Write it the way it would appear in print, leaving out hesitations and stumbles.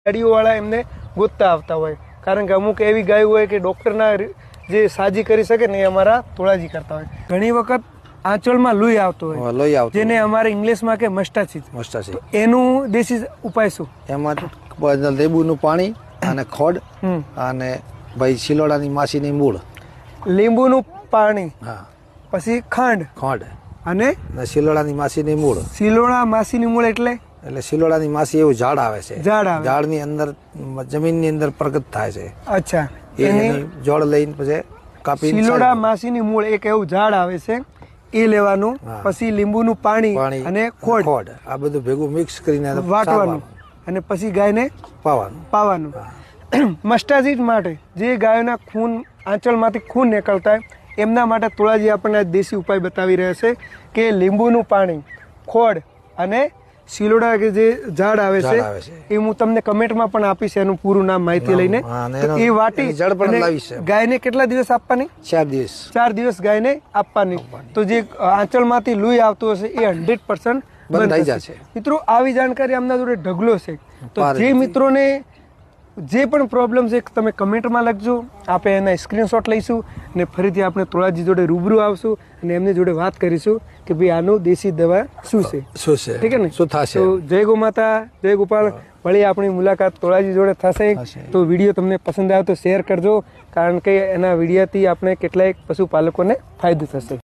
ગાડીઓવાળા એમને ગોતતા આવતા હોય, કારણ કે અમુક એવી ગાયો હોય કે ડૉક્ટરના જે સાજી કરી શકે ને એ અમારા તોળાજી કરતા હોય. ઘણી વખત આંચળમાં લોહી આવતો હોય, જેને અમારે ઇંગ્લિશમાં કે મસ્ટાસીસ, એનું દેશી ઉપાય શું? એમાં લીંબુનું પાણી અને ખોડ અને ભાઈ શિલોડાની માસીની મૂળ, લીંબુનું પાણી, હા, પછી ખોડ અને શિલોડાની માસીની મૂળ. શિલોડા માસીની મૂળ એટલે શિલોડાની માસી એવું ઝાડ આવે છે, ઝાડની અંદર જમીનની અંદર પ્રગટ થાય છે. અચ્છા, એની જોડ લઈને પછી કાપી. શિલોડા માસીની મૂળ એક એવું ઝાડ આવે છે, એ લેવાનું, પછી લીંબુનું પાણી અને ખોડ આ બધું ભેગું મિક્સ કરીને વાટવાનું અને પછી ગાયને પાવાનું. મસ્ટાસીસ માટે જે ગાયોના ખૂન આંચળમાંથી ખૂન નીકળતા હોય એમના માટે તોળાજી આપણને દેશી ઉપાય બતાવી રહ્યા છે કે લીંબુનું પાણી, ખોડ અને શિલોડા કે જે ઝાડ આવે છે એ હું તમને કમેન્ટમાં પણ આપીશ, એનું પૂરું નામ માહિતી લઈને. એ વાટી ગાયને કેટલા દિવસ આપવાની? 4 દિવસ ગાયને આપવાની. તો જે આંચળમાંથી લોહી આવતું હશે એ 100% બંધ થઈ જશે. મિત્રો, આવી જાણકારી આમના જોડે ઢગલો છે. તો જે મિત્રોને જે પણ પ્રોબ્લેમ છે તમે કમેન્ટમાં લખજો, આપણે એના સ્ક્રીનશોટ લઈશું અને ફરીથી આપણે તોળાજી જોડે રૂબરૂ આવશું અને એમની જોડે વાત કરીશું કે ભાઈ આનું દેશી દવા શું છે. ઠીક છે ને? શું થશે? તો જય ગો માતા, જય ગોપાલ. વળી આપણી મુલાકાત તોળાજી જોડે થશે. તો વિડીયો તમને પસંદ આવે તો શેર કરજો, કારણ કે એના વિડીયોથી આપણે કેટલાક પશુપાલકોને ફાયદો થશે.